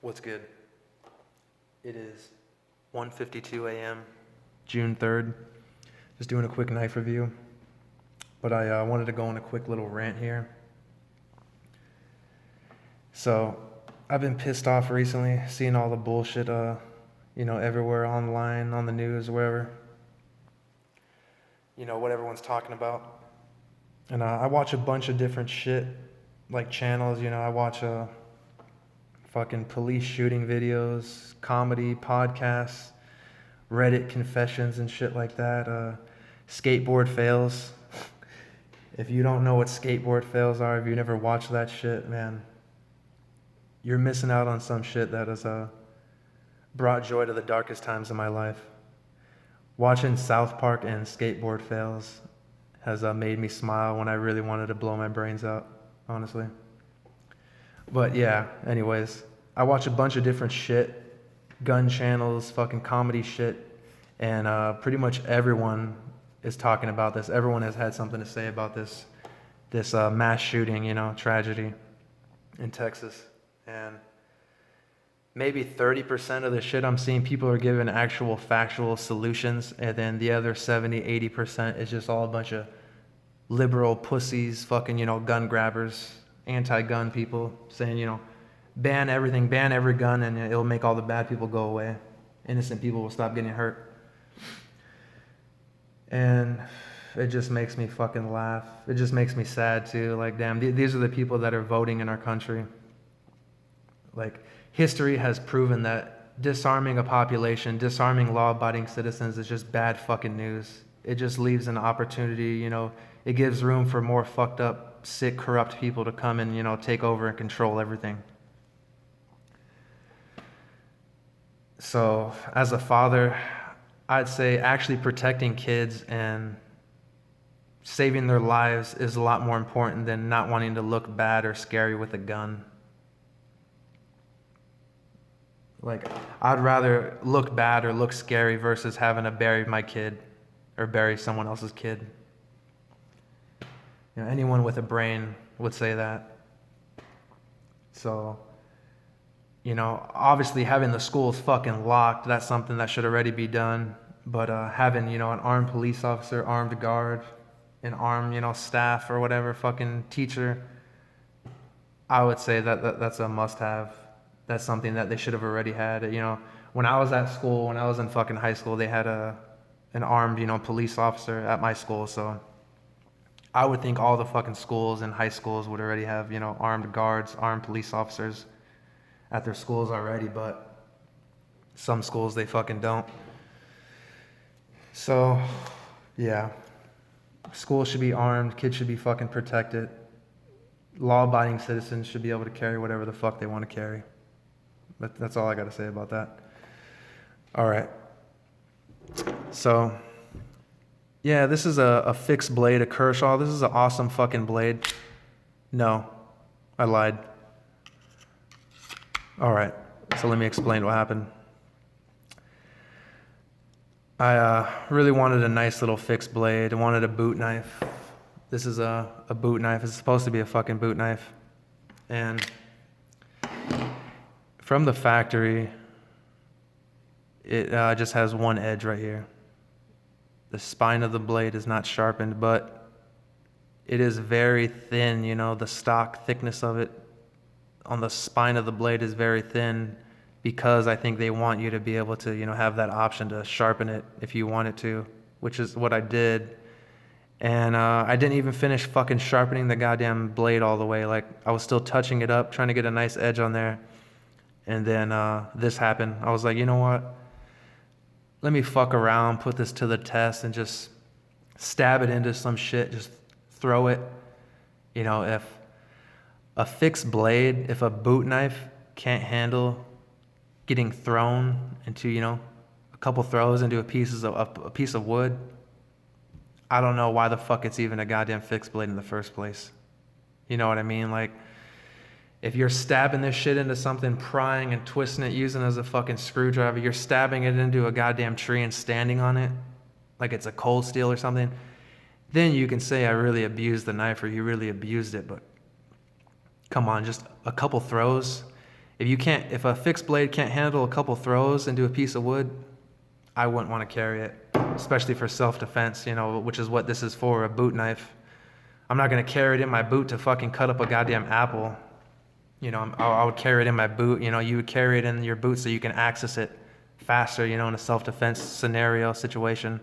What's good? It is 1:52 a.m., June 3rd. Just doing a quick knife review. But I wanted to go on a quick little rant here. So, I've been pissed off recently, seeing all the bullshit, everywhere online, on the news, wherever. What everyone's talking about. And I watch a bunch of different shit, like channels, I watch fucking police shooting videos, comedy, podcasts, Reddit confessions and shit like that, skateboard fails. If you don't know what skateboard fails are, if you never watched that shit, man, you're missing out on some shit that has brought joy to the darkest times of my life. Watching South Park and skateboard fails has made me smile when I really wanted to blow my brains out, honestly. But yeah, anyways, I watch a bunch of different shit, gun channels, fucking comedy shit, and pretty much everyone is talking about this. Everyone has had something to say about this mass shooting, tragedy in Texas. And maybe 30% of the shit I'm seeing, people are giving actual factual solutions, and then the other 70, 80% is just all a bunch of liberal pussies, fucking, gun grabbers, anti-gun people saying, ban everything, ban every gun, and it'll make all the bad people go away. Innocent people will stop getting hurt. And it just makes me fucking laugh. It just makes me sad too. Like, damn, these are the people that are voting in our country. Like, history has proven that disarming a population, disarming law-abiding citizens is just bad fucking news. It just leaves an opportunity, it gives room for more fucked up, sick, corrupt people to come and, take over and control everything. So, as a father, I'd say actually protecting kids and saving their lives is a lot more important than not wanting to look bad or scary with a gun. Like, I'd rather look bad or look scary versus having to bury my kid or bury someone else's kid. Anyone with a brain would say that. So, obviously having the schools fucking locked, that's something that should already be done. But having, an armed police officer, armed guard, an armed, staff or whatever, fucking teacher, I would say that's a must-have. That's something that they should have already had. When I was at school, when I was in fucking high school, they had an armed, police officer at my school. So I would think all the fucking schools and high schools would already have, armed guards, armed police officers at their schools already. But some schools, they fucking don't. So, yeah. Schools should be armed. Kids should be fucking protected. Law-abiding citizens should be able to carry whatever the fuck they want to carry. But that's all I got to say about that. All right. So, yeah, this is a fixed blade, a Kershaw. This is an awesome fucking blade. No, I lied. All right. So let me explain what happened. I really wanted a nice little fixed blade. I wanted a boot knife. This is a boot knife. It's supposed to be a fucking boot knife. And from the factory, it just has one edge right here. The spine of the blade is not sharpened, but it is very thin, the stock thickness of it on the spine of the blade is very thin because I think they want you to be able to, have that option to sharpen it if you wanted to, which is what I did. And I didn't even finish fucking sharpening the goddamn blade all the way. Like, I was still touching it up, trying to get a nice edge on there. And then this happened. I was like, you know what? Let me fuck around, put this to the test, and just stab it into some shit. Just throw it. If a fixed blade, if a boot knife can't handle getting thrown into, a couple throws into a piece of wood, I don't know why the fuck it's even a goddamn fixed blade in the first place. You know what I mean? Like, if you're stabbing this shit into something, prying and twisting it, using it as a fucking screwdriver, you're stabbing it into a goddamn tree and standing on it like it's a cold steel or something, then you can say I really abused the knife or you really abused it. But come on, just a couple throws If a fixed blade can't handle a couple throws into a piece of wood, I wouldn't want to carry it, especially for self-defense, which is what this is for, a boot knife. I'm not going to carry it in my boot to fucking cut up a goddamn apple. I would carry it in my boot. You would carry it in your boot so you can access it faster, in a self-defense scenario situation.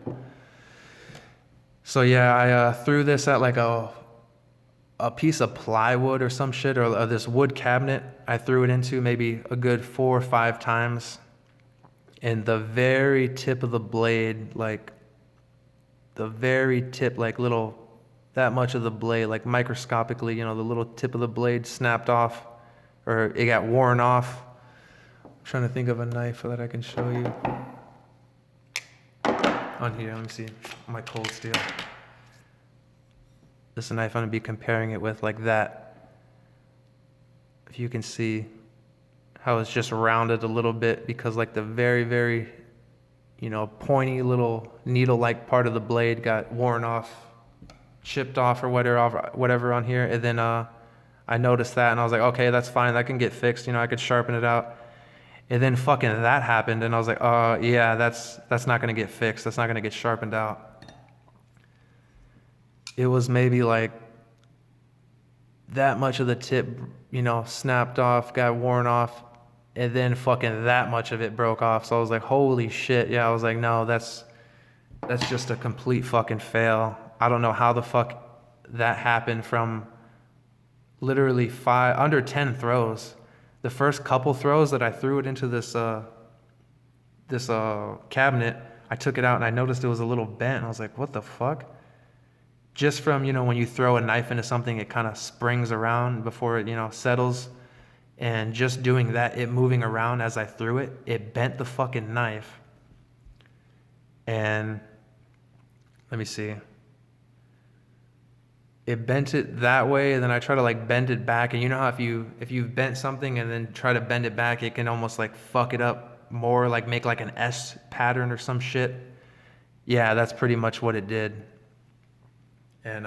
So yeah, I threw this at like a piece of plywood or some shit, or this wood cabinet. I threw it into maybe a good 4 or 5 times. And the very tip of the blade, like the very tip, like that much of the blade, like microscopically, the little tip of the blade snapped off, or it got worn off. I'm trying to think of a knife that I can show you. On here, let me see, my cold steel. This is a knife I'm gonna be comparing it with, like that. If you can see how it's just rounded a little bit, because like the very, very, pointy little needle-like part of the blade got worn off, chipped off or whatever on here. And then I noticed that and I was like, okay, that's fine. That can get fixed. I could sharpen it out. And then fucking that happened. And I was like, yeah, that's not going to get fixed. That's not going to get sharpened out. It was maybe like that much of the tip, snapped off, got worn off. And then fucking that much of it broke off. So I was like, holy shit. Yeah, I was like, no, that's just a complete fucking fail. I don't know how the fuck that happened from literally under 10 throws. The first couple throws that I threw it into this cabinet, I took it out and I noticed it was a little bent. And I was like, what the fuck? Just from, when you throw a knife into something, it kind of springs around before it, settles. And just doing that, it moving around as I threw it, it bent the fucking knife. And let me see. It bent it that way, and then I try to like bend it back. And you know how if you've bent something and then try to bend it back, it can almost like fuck it up more, like make like an S pattern or some shit. Yeah, that's pretty much what it did. And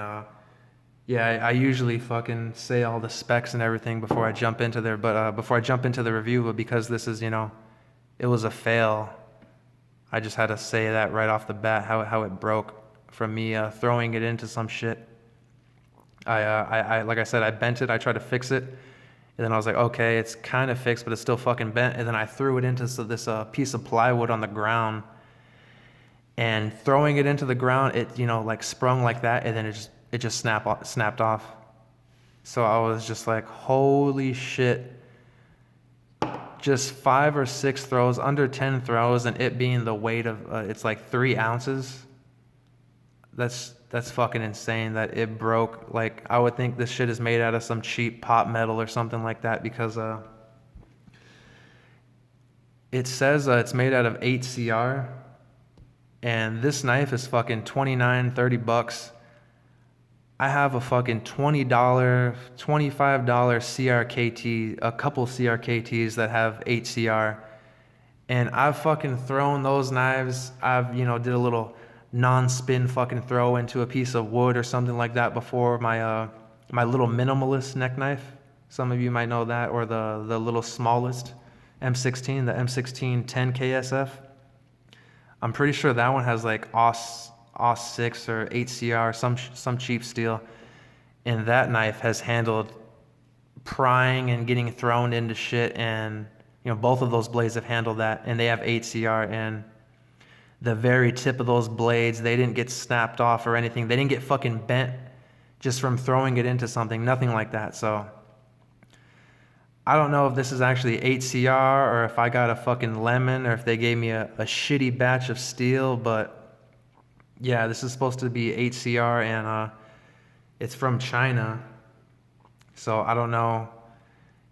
yeah, I usually fucking say all the specs and everything before I jump into there, but before I jump into the review, but because this is, it was a fail, I just had to say that right off the bat, how it broke from me throwing it into some shit. I like I said, I bent it, I tried to fix it, and then I was like, okay, it's kind of fixed, but it's still fucking bent, and then I threw it into this piece of plywood on the ground, and throwing it into the ground, it, like sprung like that, and then it just snapped off. So I was just like, holy shit. Just 5 or 6 throws, under 10 throws, and it being the weight of, it's like 3 ounces. That's fucking insane that it broke. Like, I would think this shit is made out of some cheap pot metal or something like that, because it says it's made out of 8CR, and this knife is fucking $29-$30. I have a fucking $20, $25 CRKT, a couple CRKTs that have 8CR, and I've fucking thrown those knives. I've, did a little non-spin fucking throw into a piece of wood or something like that before. My my little minimalist neck knife, some of you might know that, or the little smallest M16, the M16 10 KSF. I'm pretty sure that one has like AUS 6 or 8CR, some cheap steel, and that knife has handled prying and getting thrown into shit, and both of those blades have handled that, and they have 8CR, and the very tip of those blades, they didn't get snapped off or anything. They didn't get fucking bent just from throwing it into something, nothing like that. So I don't know if this is actually 8CR or if I got a fucking lemon or if they gave me a shitty batch of steel, but yeah, this is supposed to be 8CR, and it's from China. So I don't know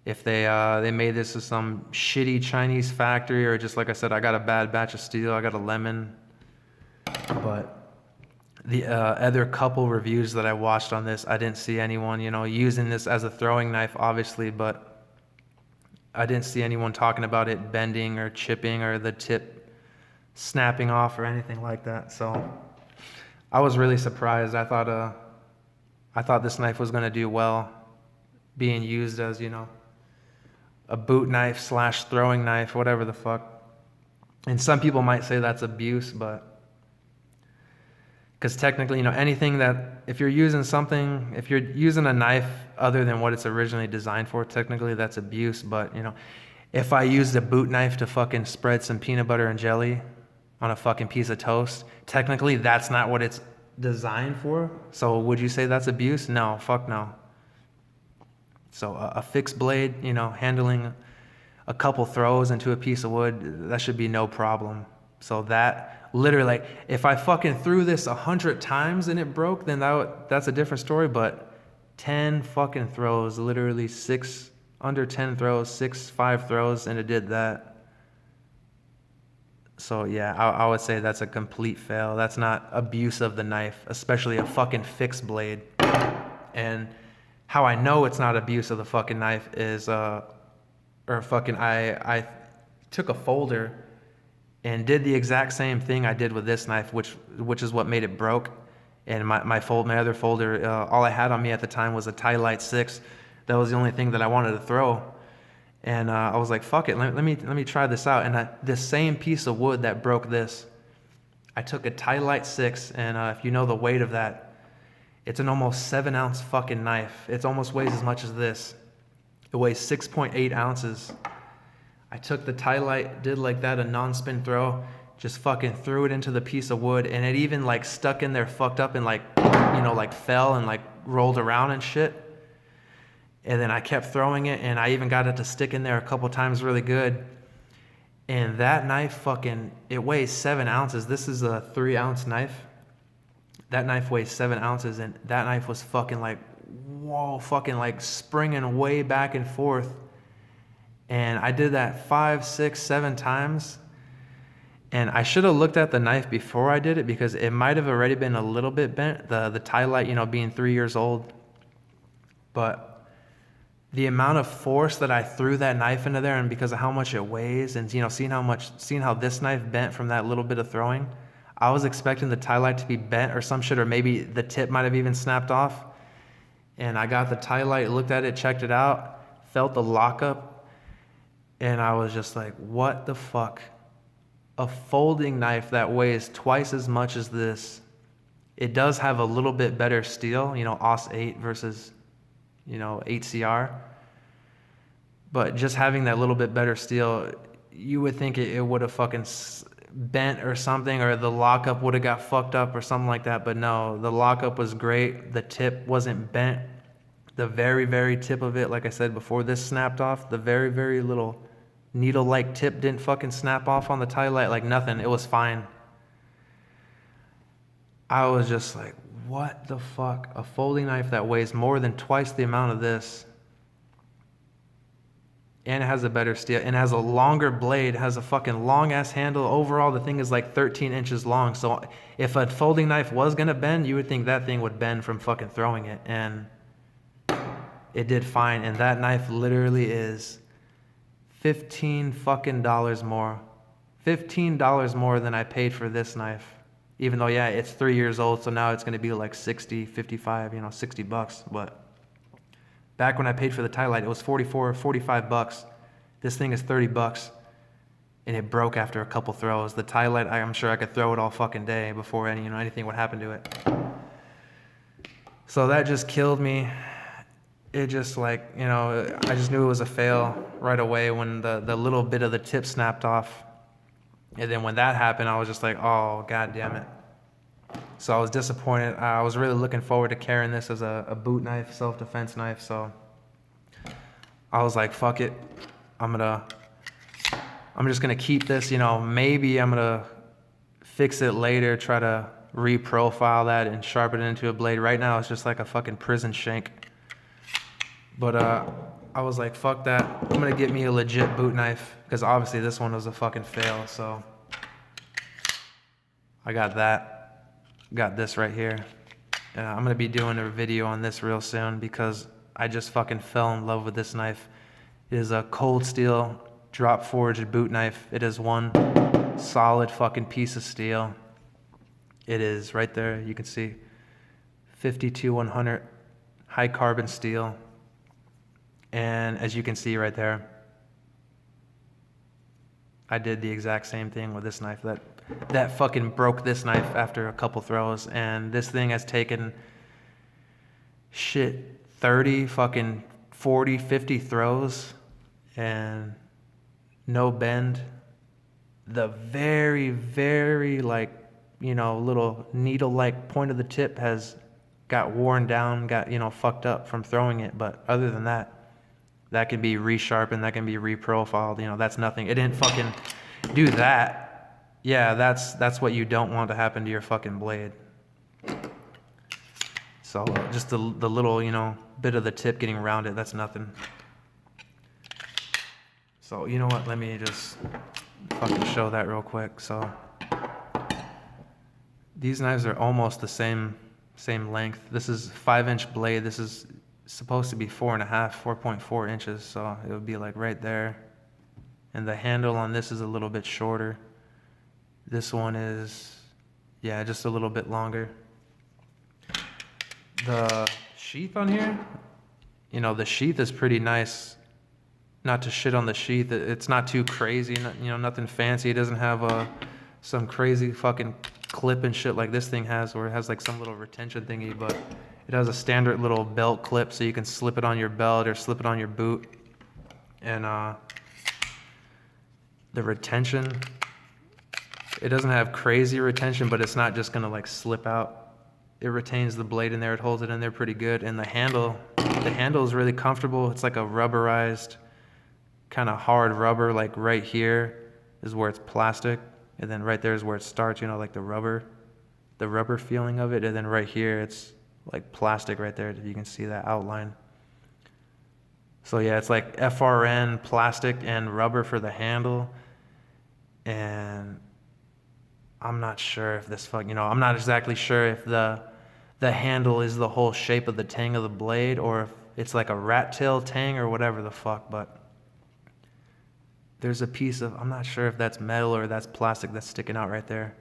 if they made this as some shitty Chinese factory, or just like I said, I got a bad batch of steel, I got a lemon. But the other couple reviews that I watched on this, I didn't see anyone, using this as a throwing knife, obviously, but I didn't see anyone talking about it bending or chipping or the tip snapping off or anything like that. So I was really surprised. I thought this knife was going to do well being used as, a a boot knife / throwing knife, whatever the fuck. And some people might say that's abuse, but because technically, anything that, if you're using a knife other than what it's originally designed for, technically that's abuse. But, if I used a boot knife to fucking spread some peanut butter and jelly on a fucking piece of toast, technically that's not what it's designed for. So would you say that's abuse? No, fuck no. So a fixed blade, handling a couple throws into a piece of wood, that should be no problem. So that, literally, if I fucking threw this 100 times and it broke, then that's a different story. But 10 fucking throws, literally under 10 throws, 5 throws, and it did that. So yeah, I would say that's a complete fail. That's not abuse of the knife, especially a fucking fixed blade. And how I know it's not abuse of the fucking knife is, I took a folder and did the exact same thing I did with this knife, which is what made it broke. And my other folder, all I had on me at the time was a Tie Light 6. That was the only thing that I wanted to throw. And I was like, fuck it, let me try this out. And this same piece of wood that broke this, I took a Tie Light 6, and if you know the weight of that, it's an almost 7-ounce fucking knife. It almost weighs as much as this. It weighs 6.8 ounces. I took the Tie Light, did like that, a non-spin throw, just fucking threw it into the piece of wood, and it even like stuck in there fucked up and like fell and like rolled around and shit. And then I kept throwing it, and I even got it to stick in there a couple times really good. And that knife it weighs 7 ounces. This is a 3-ounce knife. That knife weighs 7 ounces, and that knife was fucking like, whoa, fucking like springing way back and forth. And I did that 5, 6, 7 times. And I should have looked at the knife before I did it, because it might have already been a little bit bent, the Tie Light, being 3 years old. But the amount of force that I threw that knife into there, and because of how much it weighs, and seeing how this knife bent from that little bit of throwing, I was expecting the Tie Light to be bent or some shit, or maybe the tip might have even snapped off. And I got the Tie Light, looked at it, checked it out, felt the lockup, and I was just like, what the fuck? A folding knife that weighs twice as much as this. It does have a little bit better steel, AUS 8 versus 8CR. But just having that little bit better steel, you would think it would have fucking bent or something, or the lockup would have got fucked up or something like that. But no, the lockup was great. The tip wasn't bent. The very, very tip of it, like I said before this snapped off, the very, very little needle-like tip didn't fucking snap off on the Tie Light, like nothing. It was fine. I was just like, what the fuck? A folding knife that weighs more than twice the amount of this, and it has a better steel, and has a longer blade, has a fucking long-ass handle. Overall, the thing is like 13 inches long. So if a folding knife was gonna bend, you would think that thing would bend from fucking throwing it, and it did fine. And that knife literally is $15 fucking dollars more. $15 more than I paid for this knife. Even though, yeah, it's 3 years old, so now it's going to be like 60, 55, $60. But back when I paid for the Tie Light, it was 44, 45 bucks. This thing is 30 bucks, and it broke after a couple throws. The Tie Light, I'm sure I could throw it all fucking day before anything would happen to it. So that just killed me. It just I just knew it was a fail right away when the little bit of the tip snapped off. And then when that happened, I was just like, oh, god damn it. So I was disappointed. I was really looking forward to carrying this as a boot knife, self-defense knife. So I was like, fuck it. I'm just going to keep this. Maybe I'm going to fix it later, try to reprofile that and sharpen it into a blade. Right now, it's just like a fucking prison shank. But I was like, fuck that. I'm going to get me a legit boot knife, because obviously this one was a fucking fail. So I got that. Got this right here. And I'm going to be doing a video on this real soon, because I just fucking fell in love with this knife. It is a cold steel drop forged boot knife. It is one solid fucking piece of steel. It is right there. You can see 52-100 high carbon steel. And as you can see right there, I did the exact same thing with this knife. That fucking broke this knife after a couple throws, and this thing has taken shit 30 fucking 40 50 throws and no bend. The very, very like, little needle like point of the tip has got worn down, got, fucked up from throwing it. But other than that, that can be resharpened, that can be reprofiled, that's nothing. It didn't fucking do that. Yeah, that's what you don't want to happen to your fucking blade. So just the little, bit of the tip getting rounded, that's nothing. So you know what, let me just fucking show that real quick. So these knives are almost the same length. This is 5-inch blade. This is supposed to be 4.4 inches. So it would be like right there. And the handle on this is a little bit shorter. This one is, yeah, just a little bit longer. The sheath on here, the sheath is pretty nice. Not to shit on the sheath, it's not too crazy, nothing fancy. It doesn't have some crazy fucking clip and shit like this thing has, where it has like some little retention thingy, but it has a standard little belt clip, so you can slip it on your belt or slip it on your boot. And the retention, it doesn't have crazy retention, but it's not just gonna like slip out. It retains the blade in there, it holds it in there pretty good. And the handle is really comfortable. It's like a rubberized, kind of hard rubber. Like right here is where it's plastic, and then right there is where it starts, like the rubber feeling of it. And then right here it's like plastic right there, if you can see that outline. So yeah, it's like FRN plastic and rubber for the handle. And I'm not sure if this I'm not exactly sure if the handle is the whole shape of the tang of the blade, or if it's like a rat tail tang or whatever the fuck, but there's a piece of, I'm not sure if that's metal or that's plastic that's sticking out right there,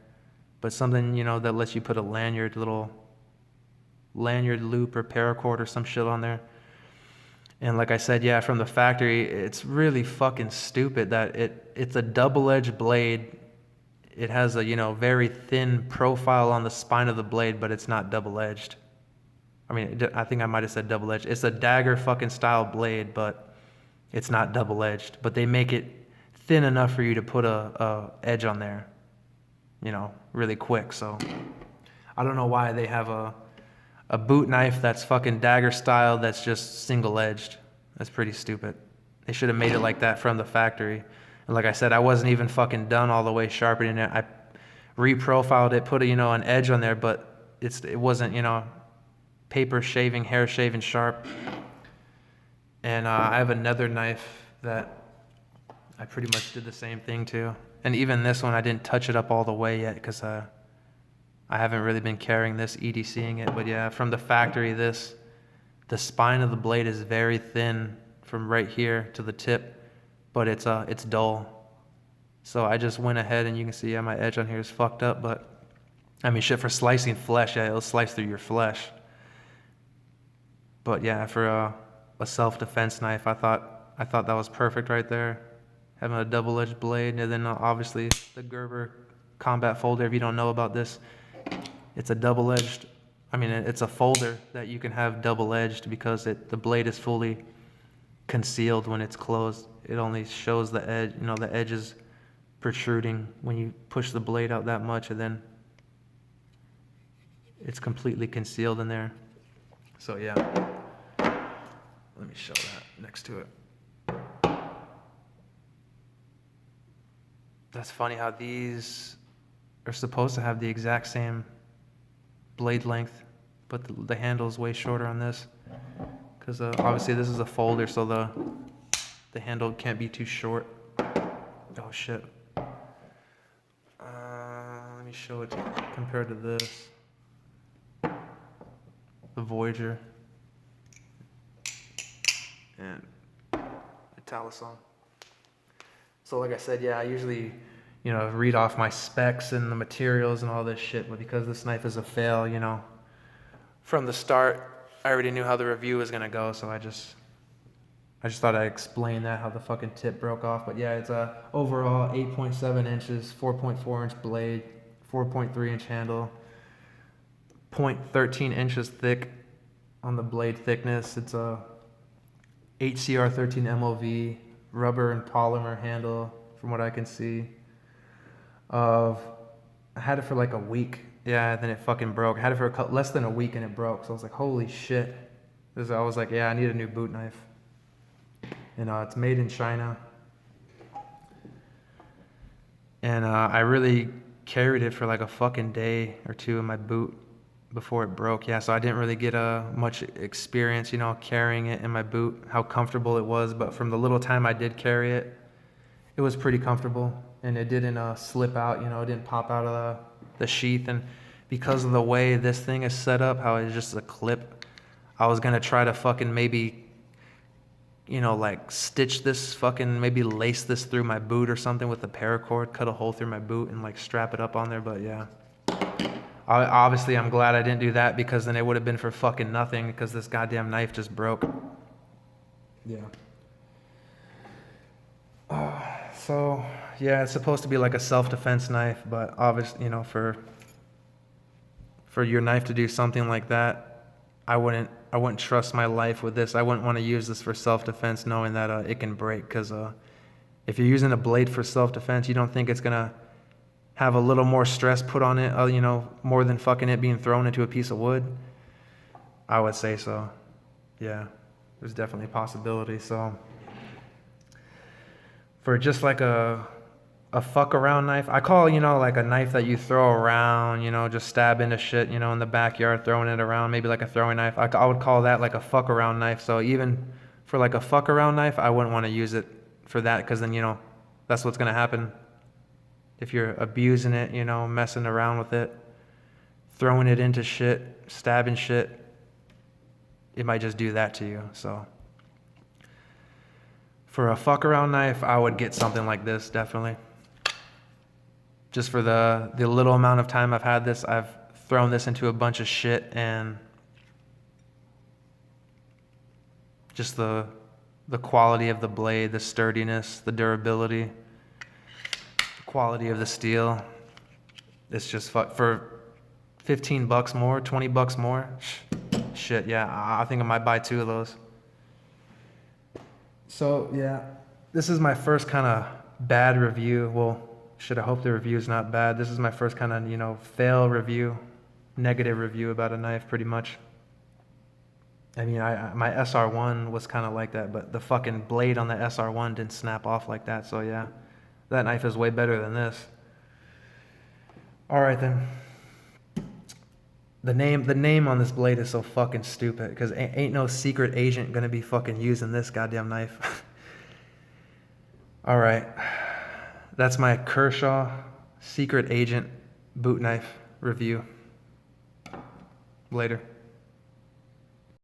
but something, that lets you put a little lanyard loop or paracord or some shit on there. And like I said, yeah, from the factory, it's really fucking stupid that it's a double-edged blade. It has a, very thin profile on the spine of the blade, but it's not double-edged. I mean, I think I might have said double-edged. It's a dagger fucking style blade, but it's not double-edged. But they make it thin enough for you to put a edge on there, really quick. So I don't know why they have a boot knife that's fucking dagger style that's just single-edged. That's pretty stupid. They should have made it like that from the factory. And like I said, I wasn't even fucking done all the way sharpening it. I reprofiled it, put an edge on there, but it wasn't, paper shaving, hair shaving sharp. And I have another knife that I pretty much did the same thing to. And even this one, I didn't touch it up all the way yet because I haven't really been carrying this, EDCing it. But yeah, from the factory, the spine of the blade is very thin from right here to the tip, but it's dull. So I just went ahead, and you can see, yeah, my edge on here is fucked up, but I mean, shit, for slicing flesh, yeah, it'll slice through your flesh. But yeah, for a self-defense knife, I thought that was perfect right there, having a double-edged blade. And then obviously the Gerber combat folder, if you don't know about this, it's a double-edged, it's a folder that you can have double-edged because the blade is fully concealed when it's closed. It only shows the edge, the edge is protruding when you push the blade out that much, and then it's completely concealed in there. So yeah, let me show that next to it. That's funny how these are supposed to have the exact same blade length, but the handle is way shorter on this. Because obviously this is a folder, so the handle can't be too short. Oh shit. Let me show it compared to this. The Voyager. And the Talisman. So like I said, yeah, I usually, read off my specs and the materials and all this shit, but because this knife is a fail, from the start, I already knew how the review was gonna go, so I I just thought I'd explain that, how the fucking tip broke off. But yeah, it's a overall 8.7 inches, 4.4 inch blade, 4.3 inch handle, 0.13 inches thick on the blade thickness. It's a HCR13 MOV, rubber and polymer handle, from what I can see. I had it for like a week. Yeah, then it fucking broke. I had it for less than a week and it broke. So I was like, holy shit. I was like, yeah, I need a new boot knife. And it's made in China. And I really carried it for like a fucking day or two in my boot before it broke. Yeah, so I didn't really get much experience, carrying it in my boot, how comfortable it was. But from the little time I did carry it, it was pretty comfortable. And it didn't slip out, it didn't pop out of the sheath. And because of the way this thing is set up, how it's just a clip, I was going to try to fucking maybe like stitch this fucking, maybe lace this through my boot or something with a paracord, cut a hole through my boot and like strap it up on there. But yeah, obviously I'm glad I didn't do that, because then it would have been for fucking nothing, because this goddamn knife just broke. Yeah. So yeah, it's supposed to be like a self-defense knife, but obviously, for your knife to do something like that, I wouldn't trust my life with this. I wouldn't want to use this for self-defense, knowing that it can break. Because if you're using a blade for self-defense, you don't think it's gonna have a little more stress put on it, more than fucking it being thrown into a piece of wood? I would say so. Yeah, there's definitely a possibility. So for just like a fuck around knife, I call, like a knife that you throw around, just stab into shit, in the backyard, throwing it around, maybe like a throwing knife. I would call that like a fuck around knife. So even for like a fuck around knife, I wouldn't want to use it for that, because then, that's what's going to happen. If you're abusing it, messing around with it, throwing it into shit, stabbing shit, it might just do that to you. So for a fuck around knife, I would get something like this, definitely. Just for the little amount of time I've had this, I've thrown this into a bunch of shit, and just the quality of the blade, the sturdiness, the durability, the quality of the steel. It's just for $15 more, $20 more. Shit, yeah, I think I might buy 2 of those. So yeah, this is my first kind of bad review. Well, shit, I hope the review is not bad. This is my first kind of, fail review, negative review about a knife, pretty much. I mean, my SR1 was kind of like that, but the fucking blade on the SR1 didn't snap off like that. So yeah, that knife is way better than this. All right then. The name on this blade is so fucking stupid, because ain't no secret agent gonna be fucking using this goddamn knife. All right. That's my Kershaw Secret Agent boot knife review. Later.